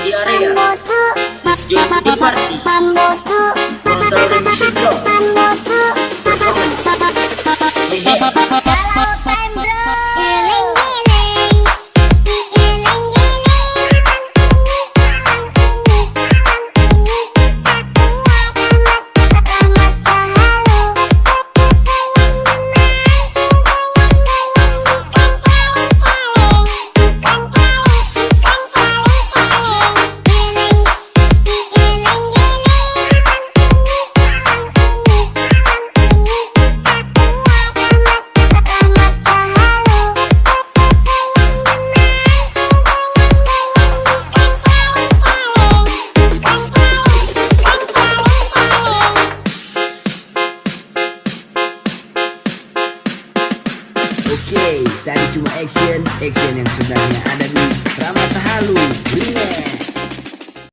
di area. Let's join to the party. Frontal Remix Club Performance. Oke, tadi cuma action yang sebenarnya ada di Ramata Halu.